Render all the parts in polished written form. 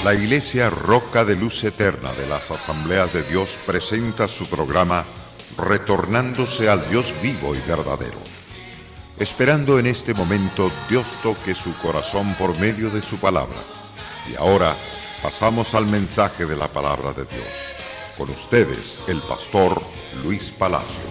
La Iglesia Roca de Luz Eterna de las Asambleas de Dios presenta su programa Retornándose al Dios vivo y verdadero. Esperando en este momento Dios toque su corazón por medio de su palabra. Y ahora pasamos al mensaje de la palabra de Dios. Con ustedes, el pastor Luis Palacio.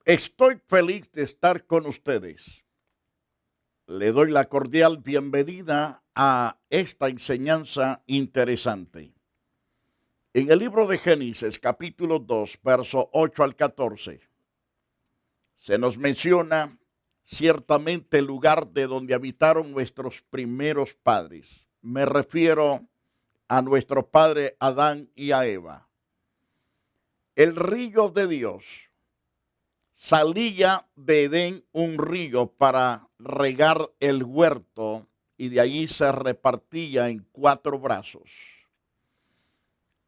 Estoy feliz de estar con ustedes. Le doy la cordial bienvenida a esta enseñanza interesante. En el libro de Génesis, capítulo 2, verso 8 al 14, se nos menciona ciertamente el lugar de donde habitaron nuestros primeros padres. Me refiero a nuestro padre Adán y a Eva. El río de Dios. Salía de Edén un río para regar el huerto y de allí se repartía en 4 brazos.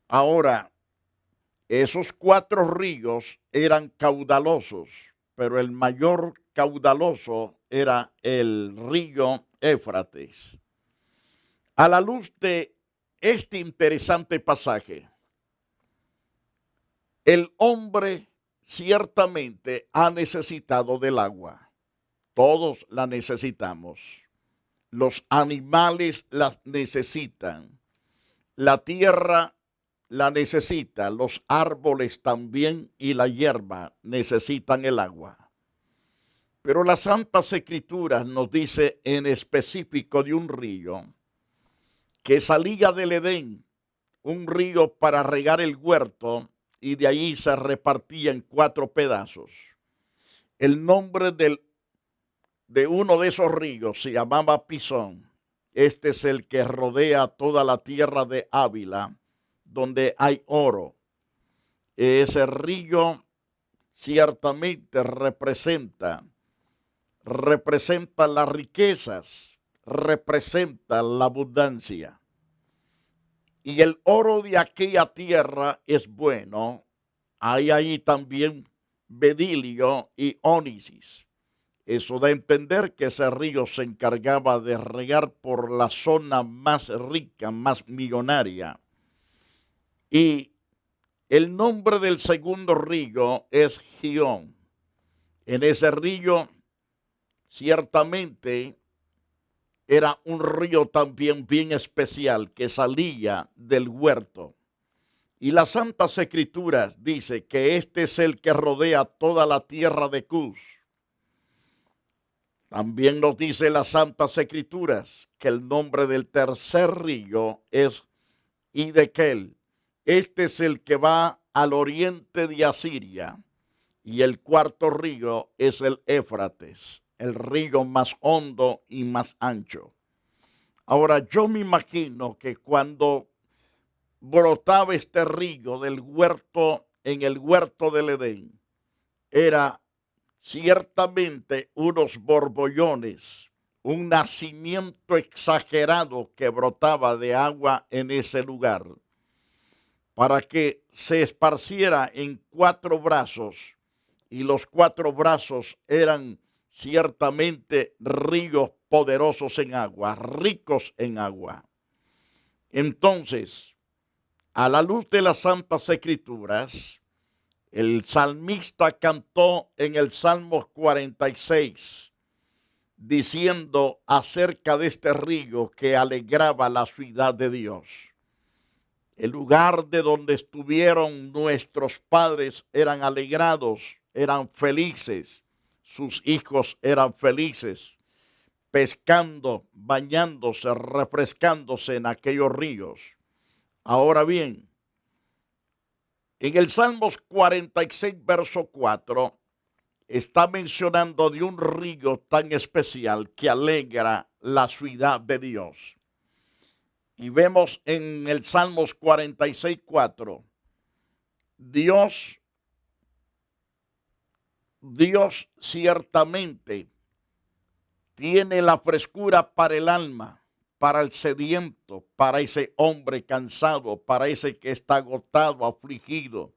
Ahora, esos 4 ríos eran caudalosos, pero el mayor caudaloso era el río Éufrates. A la luz de este interesante pasaje, el hombre ciertamente ha necesitado del agua. Todos la necesitamos. Los animales la necesitan. La tierra la necesita. Los árboles también y la hierba necesitan el agua. Pero las Santas Escrituras nos dice en específico de un río que salía del Edén, un río para regar el huerto, y de ahí se repartía en 4 pedazos. El nombre de uno de esos ríos se llamaba Pisón. Este es el que rodea toda la tierra de Ávila, donde hay oro. Ese río ciertamente representa las riquezas, representa la abundancia. Y el oro de aquella tierra es bueno. Hay ahí también bedilio y ónisis. Eso da a entender que ese río se encargaba de regar por la zona más rica, más millonaria. Y el nombre del segundo río es Gihón. En ese río ciertamente era un río también bien especial que salía del huerto. Y las Santas Escrituras dice que este es el que rodea toda la tierra de Cus. También nos dice las Santas Escrituras que el nombre del tercer río es Hidekel. Este es el que va al oriente de Asiria. Y el cuarto río es el Éufrates, el río más hondo y más ancho. Ahora, yo me imagino que cuando brotaba este río del huerto, en el huerto del Edén, era ciertamente unos borbollones, un nacimiento exagerado que brotaba de agua en ese lugar, para que se esparciera en 4 brazos, y los 4 brazos eran ciertamente ríos poderosos en agua, ricos en agua. Entonces, a la luz de las Santas Escrituras, el salmista cantó en el Salmo 46, diciendo acerca de este río que alegraba la ciudad de Dios. El lugar de donde estuvieron nuestros padres eran alegrados, eran felices, sus hijos eran felices, pescando, bañándose, refrescándose en aquellos ríos. Ahora bien, en el Salmos 46, verso 4, está mencionando de un río tan especial que alegra la ciudad de Dios. Y vemos en el Salmos 46, 4, Dios ciertamente tiene la frescura para el alma, para el sediento, para ese hombre cansado, para ese que está agotado, afligido,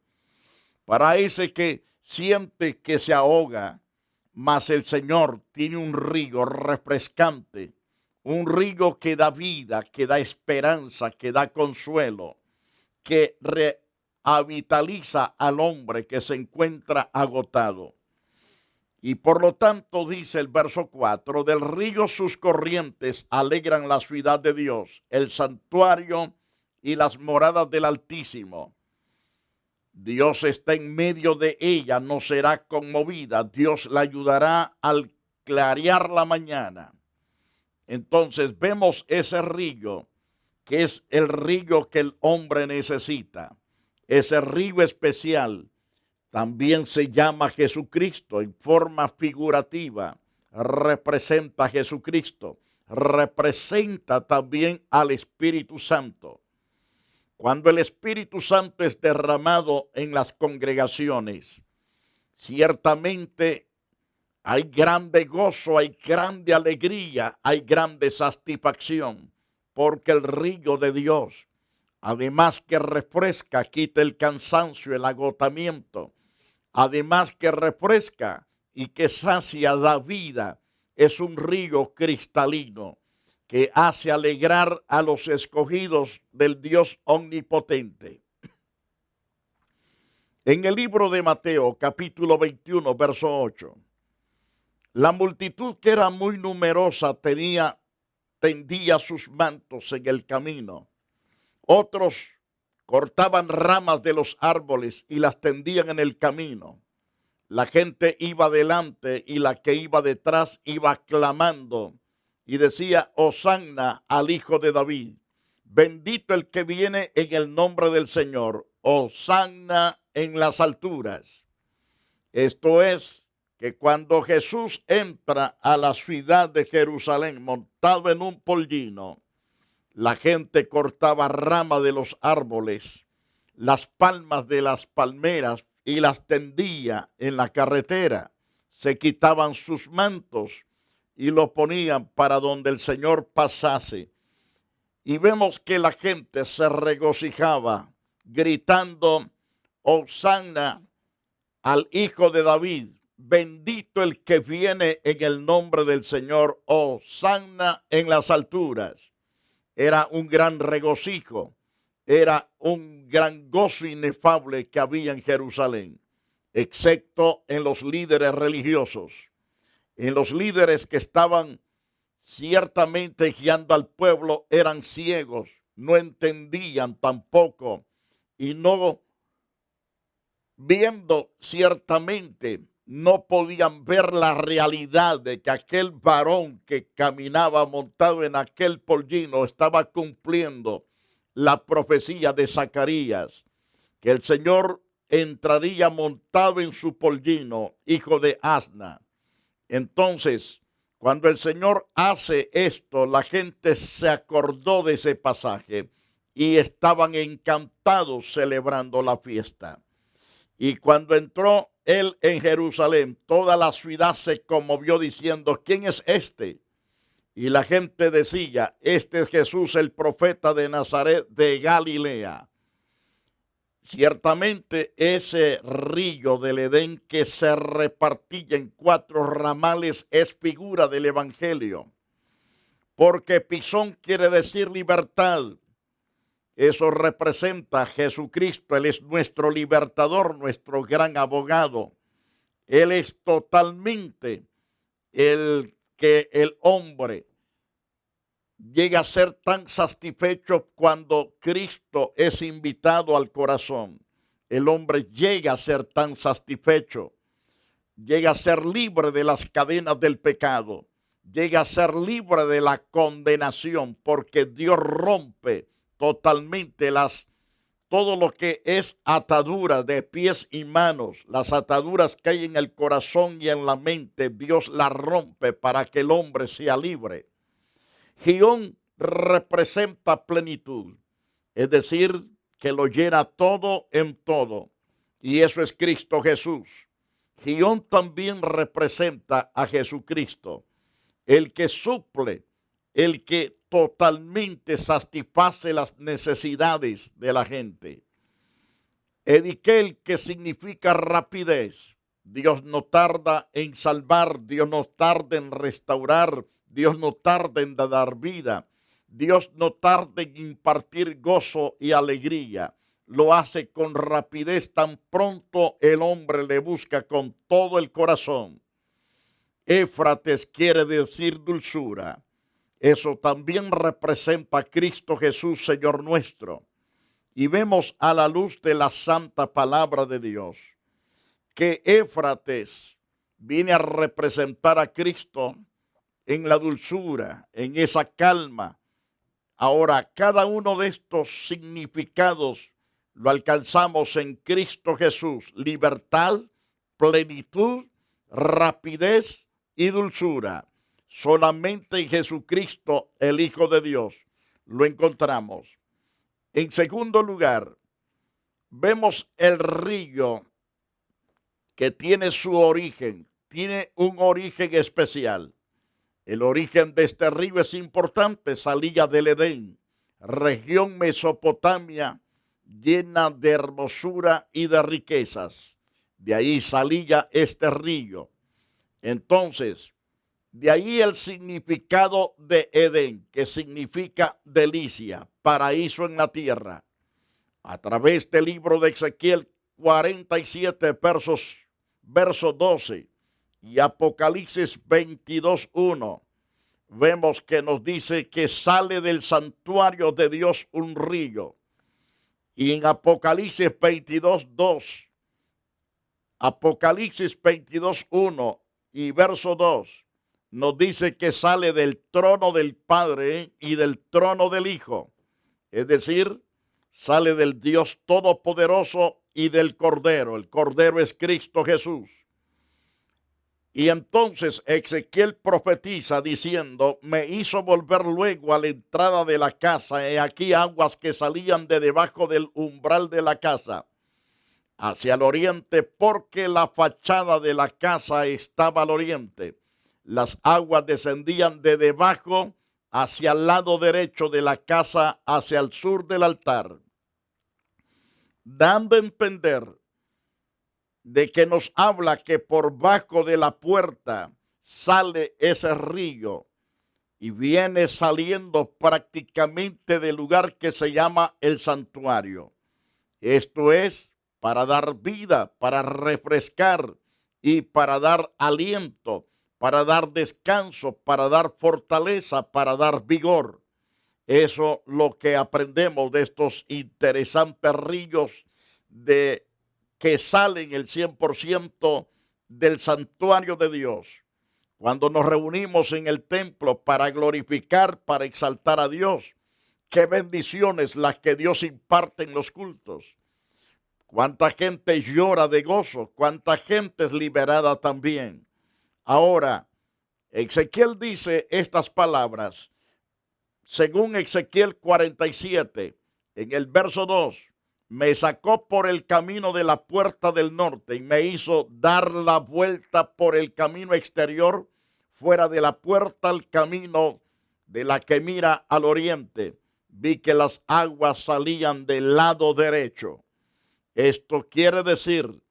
para ese que siente que se ahoga, mas el Señor tiene un río refrescante, un río que da vida, que da esperanza, que da consuelo, que revitaliza al hombre que se encuentra agotado. Y por lo tanto dice el verso 4, del río sus corrientes alegran la ciudad de Dios, el santuario y las moradas del Altísimo. Dios está en medio de ella, no será conmovida. Dios la ayudará al clarear la mañana. Entonces vemos ese río, que es el río que el hombre necesita. Ese río especial también se llama Jesucristo en forma figurativa. Representa a Jesucristo. Representa también al Espíritu Santo. Cuando el Espíritu Santo es derramado en las congregaciones, ciertamente hay grande gozo, hay grande alegría, hay grande satisfacción, porque el río de Dios, además que refresca, quita el cansancio, el agotamiento, además que refresca y que sacia la vida, es un río cristalino que hace alegrar a los escogidos del Dios omnipotente. En el libro de Mateo, capítulo 21, verso 8, la multitud, que era muy numerosa, tendía sus mantos en el camino. Otros cortaban ramas de los árboles y las tendían en el camino. La gente iba delante y la que iba detrás iba clamando y decía: Hosanna al Hijo de David. Bendito el que viene en el nombre del Señor. Hosanna en las alturas. Esto es, que cuando Jesús entra a la ciudad de Jerusalén montado en un pollino, la gente cortaba ramas de los árboles, las palmas de las palmeras, y las tendía en la carretera. Se quitaban sus mantos y los ponían para donde el Señor pasase. Y vemos que la gente se regocijaba gritando: Hosanna al Hijo de David. Bendito el que viene en el nombre del Señor. Hosanna en las alturas. Era un gran regocijo. Era un gran gozo inefable que había en Jerusalén, excepto en los líderes religiosos, en los líderes que estaban ciertamente guiando al pueblo. Eran ciegos, no entendían tampoco, y no viendo ciertamente, no podían ver la realidad de que aquel varón que caminaba montado en aquel pollino estaba cumpliendo la profecía de Zacarías, que el Señor entraría montado en su pollino, hijo de asna. Entonces, cuando el Señor hace esto, la gente se acordó de ese pasaje y estaban encantados celebrando la fiesta. Y cuando entró él en Jerusalén, toda la ciudad se conmovió diciendo: ¿quién es este? Y la gente decía: este es Jesús, el profeta de Nazaret de Galilea. Ciertamente ese río del Edén que se repartía en 4 ramales es figura del Evangelio. Porque Pisón quiere decir libertad. Eso representa a Jesucristo. Él es nuestro libertador, nuestro gran abogado. Él es totalmente el que el hombre llega a ser tan satisfecho cuando Cristo es invitado al corazón. El hombre llega a ser tan satisfecho, llega a ser libre de las cadenas del pecado, llega a ser libre de la condenación, porque Dios rompe totalmente todo lo que es ataduras de pies y manos, las ataduras que hay en el corazón y en la mente. Dios las rompe para que el hombre sea libre. Gihón representa plenitud, es decir, que lo llena todo en todo, y eso es Cristo Jesús. Gihón también representa a Jesucristo, el que suple, el que totalmente satisface las necesidades de la gente. Edikel, que significa rapidez, Dios no tarda en salvar, Dios no tarda en restaurar, Dios no tarda en dar vida, Dios no tarda en impartir gozo y alegría. Lo hace con rapidez, tan pronto el hombre le busca con todo el corazón. Éfrates quiere decir dulzura. Eso también representa a Cristo Jesús, Señor nuestro. Y vemos a la luz de la santa palabra de Dios que Éfrates viene a representar a Cristo en la dulzura, en esa calma. Ahora, cada uno de estos significados lo alcanzamos en Cristo Jesús: libertad, plenitud, rapidez y dulzura. Solamente en Jesucristo, el Hijo de Dios, lo encontramos. En segundo lugar, vemos el río que tiene su origen, tiene un origen especial. El origen de este río es importante, salía del Edén, región Mesopotamia, llena de hermosura y de riquezas. De ahí salía este río. Entonces, de ahí el significado de Edén, que significa delicia, paraíso en la tierra. A través del libro de Ezequiel 47, verso 12 y Apocalipsis 22:1, vemos que nos dice que sale del santuario de Dios un río. Y en Apocalipsis 22:2, Apocalipsis 22:1 y verso 2, nos dice que sale del trono del Padre y del trono del Hijo. Es decir, sale del Dios Todopoderoso y del Cordero. El Cordero es Cristo Jesús. Y entonces Ezequiel profetiza diciendo: me hizo volver luego a la entrada de la casa, y aquí aguas que salían de debajo del umbral de la casa, hacia el oriente, porque la fachada de la casa estaba al oriente. Las aguas descendían de debajo hacia el lado derecho de la casa, hacia el sur del altar, dando a entender de que nos habla que por bajo de la puerta sale ese río y viene saliendo prácticamente del lugar que se llama el santuario. Esto es para dar vida, para refrescar y para dar aliento, para dar descanso, para dar fortaleza, para dar vigor. Eso es lo que aprendemos de estos interesantes ríos que salen el 100% del santuario de Dios. Cuando nos reunimos en el templo para glorificar, para exaltar a Dios, qué bendiciones las que Dios imparte en los cultos. Cuánta gente llora de gozo, cuánta gente es liberada también. Ahora, Ezequiel dice estas palabras, según Ezequiel 47, en el verso 2, me sacó por el camino de la puerta del norte y me hizo dar la vuelta por el camino exterior, fuera de la puerta al camino de la que mira al oriente. Vi que las aguas salían del lado derecho. Esto quiere decir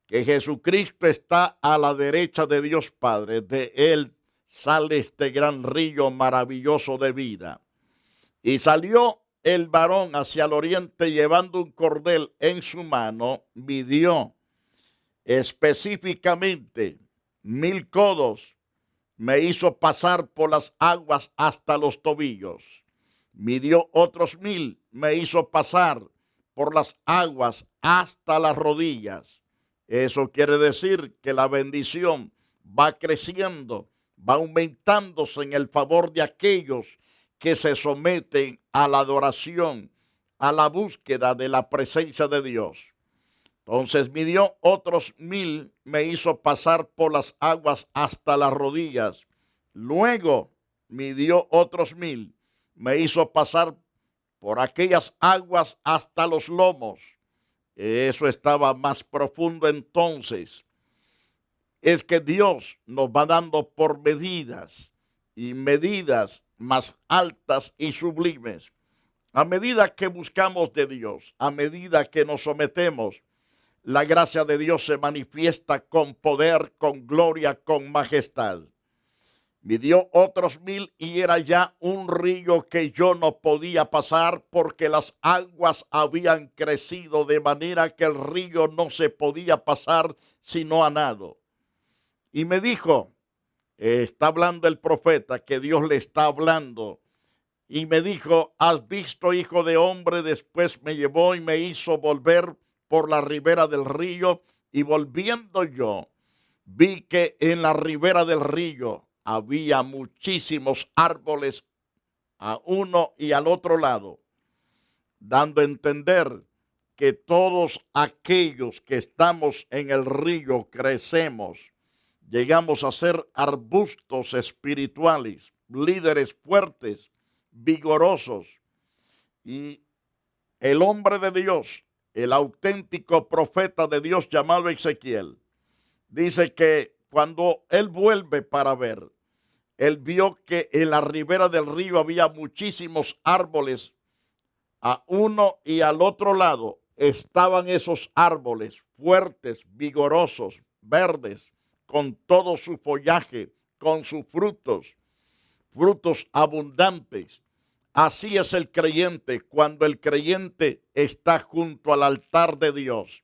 que Jesucristo está a la derecha de Dios Padre. De él sale este gran río maravilloso de vida. Y salió el varón hacia el oriente llevando un cordel en su mano, midió específicamente 1000 codos, me hizo pasar por las aguas hasta los tobillos. Midió otros 1000, me hizo pasar por las aguas hasta las rodillas. Eso quiere decir que la bendición va creciendo, va aumentándose en el favor de aquellos que se someten a la adoración, a la búsqueda de la presencia de Dios. Entonces midió otros 1000, me hizo pasar por las aguas hasta las rodillas. Luego midió otros 1000, me hizo pasar por aquellas aguas hasta los lomos. Eso estaba más profundo entonces. Es que Dios nos va dando por medidas y medidas más altas y sublimes. A medida que buscamos de Dios, a medida que nos sometemos, la gracia de Dios se manifiesta con poder, con gloria, con majestad. Midió otros 1000 y era ya un río que yo no podía pasar porque las aguas habían crecido de manera que el río no se podía pasar sino a nado. Y me dijo, está hablando el profeta, que Dios le está hablando. Y me dijo, ¿has visto, hijo de hombre? Después me llevó y me hizo volver por la ribera del río. Y volviendo yo, vi que en la ribera del río había muchísimos árboles a uno y al otro lado, dando a entender que todos aquellos que estamos en el río crecemos, llegamos a ser arbustos espirituales, líderes fuertes, vigorosos. Y el hombre de Dios, el auténtico profeta de Dios llamado Ezequiel, dice que cuando él vuelve para ver, él vio que en la ribera del río había muchísimos árboles. A uno y al otro lado estaban esos árboles fuertes, vigorosos, verdes, con todo su follaje, con sus frutos, frutos abundantes. Así es el creyente cuando el creyente está junto al altar de Dios,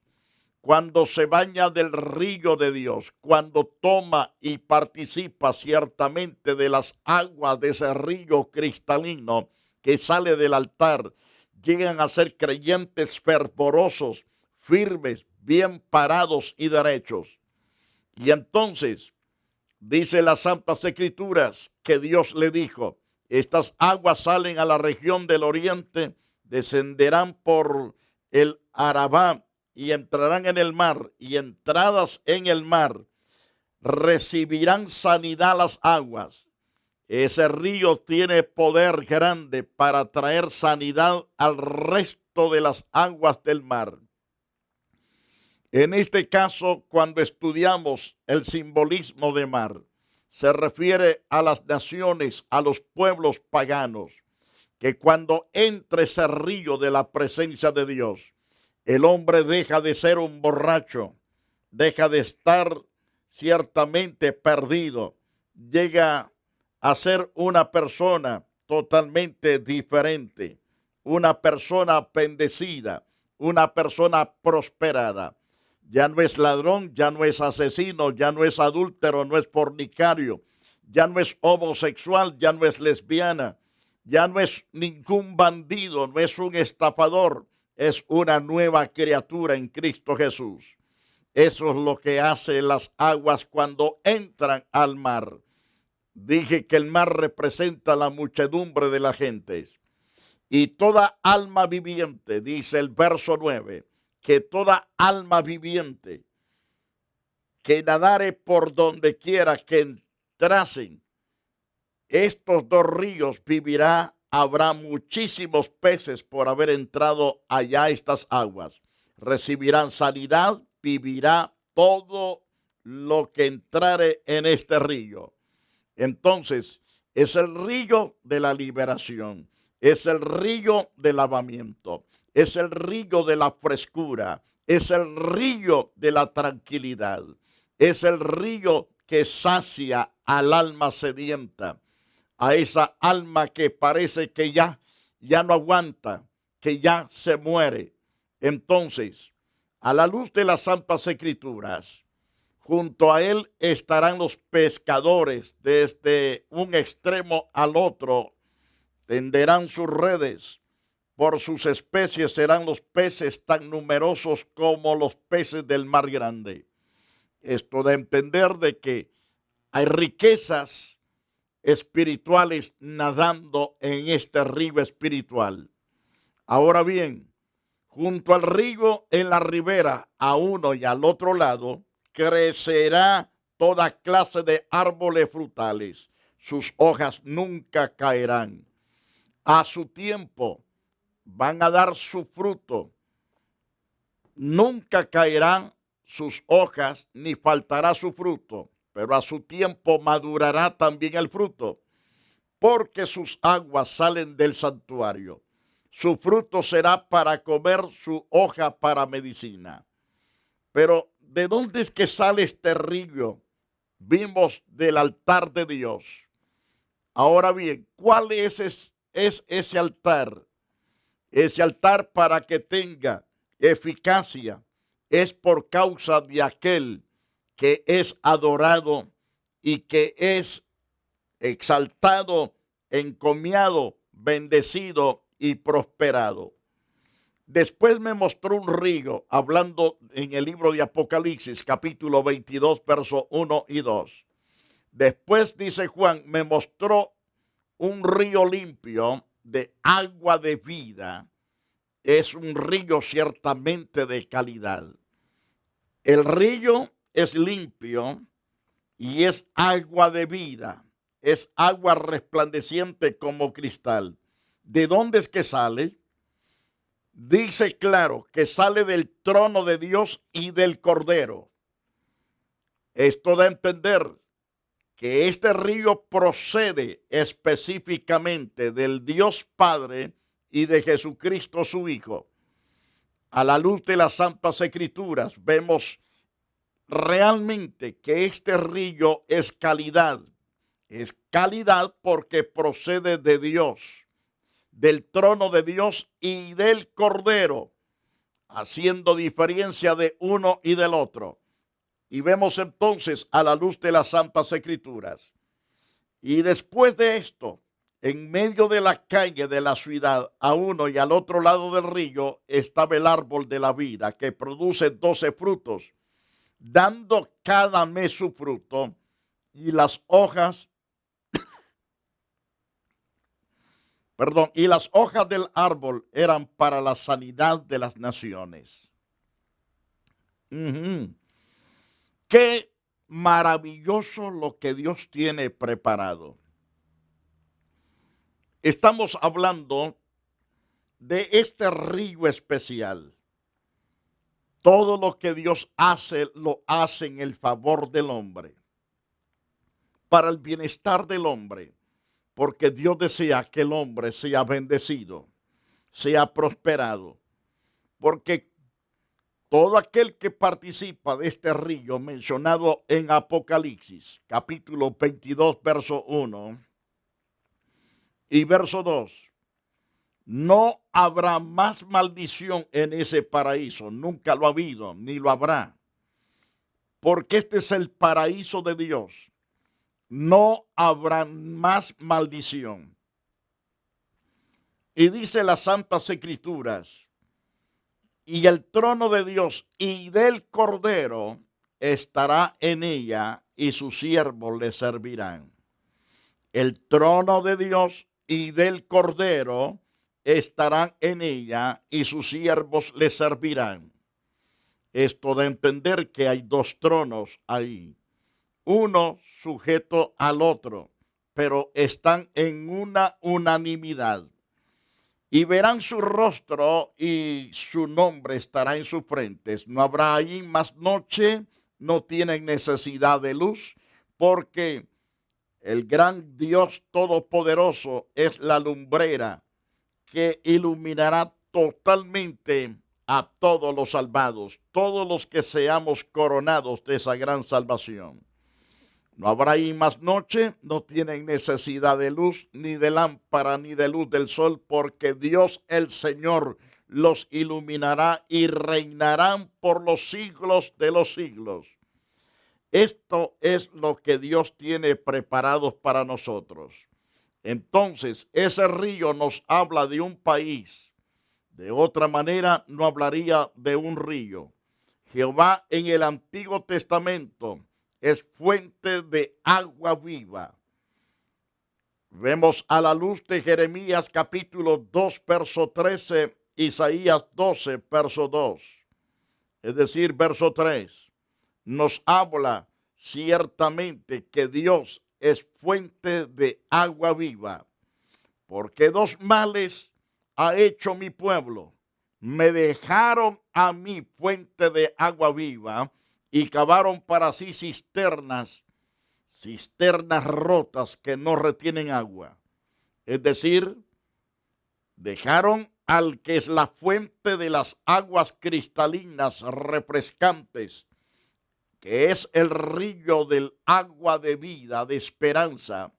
cuando se baña del río de Dios, cuando toma y participa ciertamente de las aguas de ese río cristalino que sale del altar, llegan a ser creyentes fervorosos, firmes, bien parados y derechos. Y entonces, dice las Santas Escrituras, que Dios le dijo, estas aguas salen a la región del oriente, descenderán por el Arabá y entrarán en el mar, y entradas en el mar, recibirán sanidad las aguas. Ese río tiene poder grande para traer sanidad al resto de las aguas del mar. En este caso, cuando estudiamos el simbolismo de mar, se refiere a las naciones, a los pueblos paganos, que cuando entra ese río de la presencia de Dios, el hombre deja de ser un borracho, deja de estar ciertamente perdido, llega a ser una persona totalmente diferente, una persona bendecida, una persona prosperada. Ya no es ladrón, ya no es asesino, ya no es adúltero, no es fornicario, ya no es homosexual, ya no es lesbiana, ya no es ningún bandido, no es un estafador, es una nueva criatura en Cristo Jesús. Eso es lo que hacen las aguas cuando entran al mar. Dije que el mar representa la muchedumbre de las gentes. Y toda alma viviente, dice el verso 9, que toda alma viviente que nadare por donde quiera que entrasen estos dos ríos vivirá. Habrá muchísimos peces por haber entrado allá estas aguas. Recibirán sanidad, vivirá todo lo que entrare en este río. Entonces, es el río de la liberación, es el río del lavamiento, es el río de la frescura, es el río de la tranquilidad, es el río que sacia al alma sedienta, a esa alma que parece que ya no aguanta, que ya se muere. Entonces, a la luz de las Santas Escrituras, junto a él estarán los pescadores desde un extremo al otro, tenderán sus redes, por sus especies serán los peces tan numerosos como los peces del mar grande. Esto da a entender de que hay riquezas espirituales nadando en este río espiritual. Ahora bien, junto al río en la ribera, a uno y al otro lado, crecerá toda clase de árboles frutales. Sus hojas nunca caerán. A su tiempo van a dar su fruto. Nunca caerán sus hojas ni faltará su fruto, pero a su tiempo madurará también el fruto, porque sus aguas salen del santuario. Su fruto será para comer, su hoja para medicina. Pero ¿de dónde es que sale este río? Vimos del altar de Dios. Ahora bien, ¿cuál es ese altar? Ese altar, para que tenga eficacia, es por causa de aquel que es adorado y que es exaltado, encomiado, bendecido y prosperado. Después me mostró un río, hablando en el libro de Apocalipsis, capítulo 22, versos 1 y 2. Después, dice Juan, me mostró un río limpio de agua de vida. Es un río ciertamente de calidad. El río es limpio y es agua de vida. Es agua resplandeciente como cristal. ¿De dónde es que sale? Dice claro que sale del trono de Dios y del Cordero. Esto da a entender que este río procede específicamente del Dios Padre y de Jesucristo su Hijo. A la luz de las Santas Escrituras vemos realmente que este río es calidad. Es calidad porque procede de Dios, del trono de Dios y del Cordero, haciendo diferencia de uno y del otro. Y vemos entonces a la luz de las Santas Escrituras. Y después de esto, en medio de la calle de la ciudad, a uno y al otro lado del río, estaba el árbol de la vida, que produce 12 frutos, dando cada mes su fruto, y las hojas del árbol eran para la sanidad de las naciones. Qué maravilloso lo que Dios tiene preparado. Estamos hablando de este río especial. Todo lo que Dios hace, lo hace en el favor del hombre, para el bienestar del hombre, porque Dios desea que el hombre sea bendecido, sea prosperado, porque todo aquel que participa de este río mencionado en Apocalipsis, capítulo 22, verso 1 y verso 2, no habrá más maldición en ese paraíso, nunca lo ha habido, ni lo habrá, porque este es el paraíso de Dios. No habrá más maldición. Y dice las Santas Escrituras, y el trono de Dios y del Cordero estará en ella, y sus siervos le servirán. El trono de Dios y del Cordero estarán en ella, y sus siervos le servirán. Esto da a entender que hay dos tronos ahí, uno sujeto al otro, pero están en una unanimidad. Y verán su rostro y su nombre estará en sus frentes. No habrá allí más noche, no tienen necesidad de luz, porque el gran Dios Todopoderoso es la lumbrera que iluminará totalmente a todos los salvados, todos los que seamos coronados de esa gran salvación. No habrá ahí más noche, no tienen necesidad de luz, ni de lámpara, ni de luz del sol, porque Dios el Señor los iluminará y reinarán por los siglos de los siglos. Esto es lo que Dios tiene preparado para nosotros. Entonces, ese río nos habla de un país. De otra manera, no hablaría de un río. Jehová en el Antiguo Testamento es fuente de agua viva. Vemos a la luz de Jeremías capítulo 2, verso 13, Isaías 12, verso 2. Es decir, verso 3. Nos habla ciertamente que Dios es fuente de agua viva. Porque dos males ha hecho mi pueblo. Me dejaron a mí fuente de agua viva, y cavaron para sí cisternas rotas que no retienen agua. Es decir, dejaron al que es la fuente de las aguas cristalinas refrescantes, que es el río del agua de vida, de esperanza,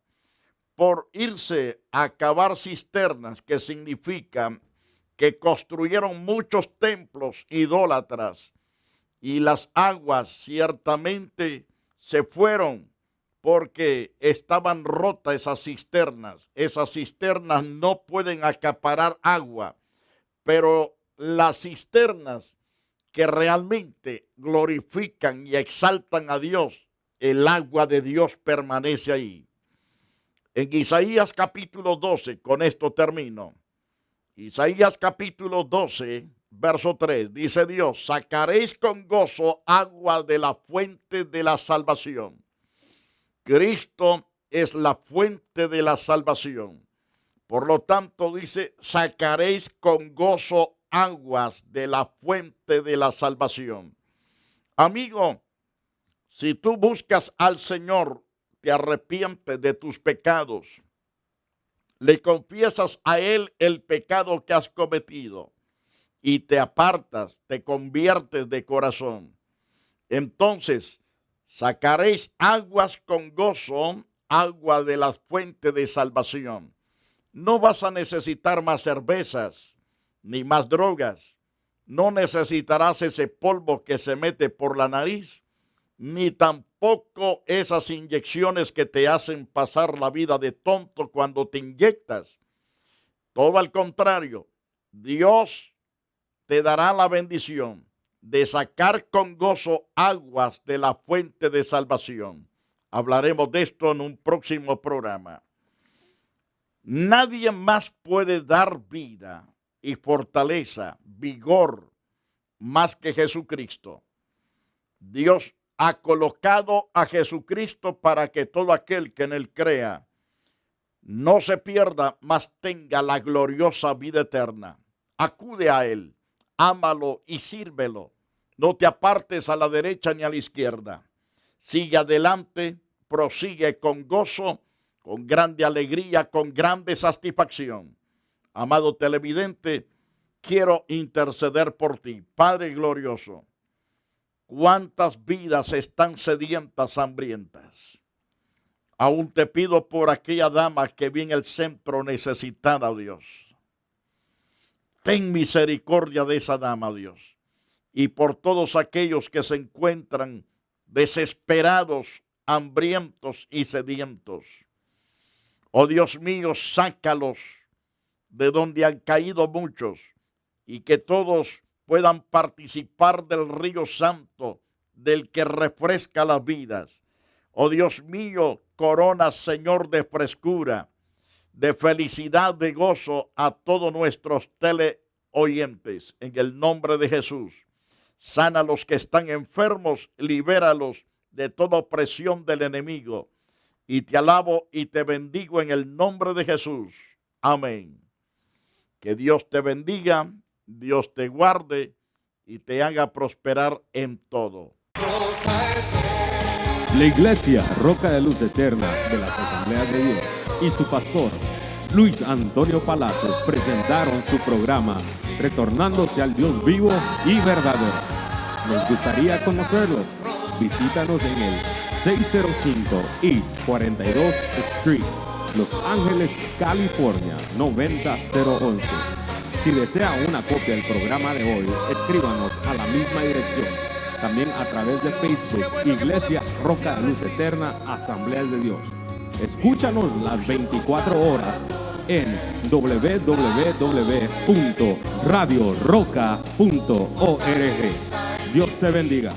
por irse a cavar cisternas, que significa que construyeron muchos templos idólatras, y las aguas ciertamente se fueron porque estaban rotas esas cisternas. Esas cisternas no pueden acaparar agua, pero las cisternas que realmente glorifican y exaltan a Dios, el agua de Dios permanece ahí. En Isaías capítulo 12, con esto termino. Isaías capítulo 12, verso 3, dice Dios: sacaréis con gozo agua de la fuente de la salvación. Cristo es la fuente de la salvación. Por lo tanto, dice, sacaréis con gozo aguas de la fuente de la salvación. Amigo, si tú buscas al Señor, te arrepientes de tus pecados, le confiesas a Él el pecado que has cometido y te apartas, te conviertes de corazón, entonces sacaréis aguas con gozo, agua de la fuente de salvación. No vas a necesitar más cervezas ni más drogas. No necesitarás ese polvo que se mete por la nariz, ni tampoco esas inyecciones que te hacen pasar la vida de tonto cuando te inyectas. Todo al contrario, Dios te dará la bendición de sacar con gozo aguas de la fuente de salvación. Hablaremos de esto en un próximo programa. Nadie más puede dar vida y fortaleza, vigor, más que Jesucristo. Dios ha colocado a Jesucristo para que todo aquel que en él crea no se pierda, mas tenga la gloriosa vida eterna. Acude a él, ámalo y sírvelo. No te apartes a la derecha ni a la izquierda. Sigue adelante, prosigue con gozo, con grande alegría, con grande satisfacción. Amado televidente, quiero interceder por ti. Padre glorioso, ¿cuántas vidas están sedientas, hambrientas? Aún te pido por aquella dama que vi en el centro necesitada, Dios. Ten misericordia de esa dama, Dios. Y por todos aquellos que se encuentran desesperados, hambrientos y sedientos. Oh Dios mío, sácalos de donde han caído muchos y que todos puedan participar del río santo, del que refresca las vidas. Oh Dios mío, corona, Señor, de frescura, de felicidad, de gozo a todos nuestros teleoyentes. En el nombre de Jesús, sana a los que están enfermos, libéralos de toda opresión del enemigo. Y te alabo y te bendigo en el nombre de Jesús. Amén. Que Dios te bendiga, Dios te guarde y te haga prosperar en todo. La Iglesia Roca de Luz Eterna de las Asambleas de Dios y su pastor Luis Antonio Palacios presentaron su programa Retornándose al Dios vivo y verdadero. Nos gustaría conocerlos. Visítanos en el 605 East 42 Street, Los Ángeles, California 90011. Si desea una copia del programa de hoy, escríbanos a la misma dirección. También a través de Facebook, Iglesia Roca de Luz Eterna, Asambleas de Dios. Escúchanos las 24 horas en www.radioroca.org. Dios te bendiga.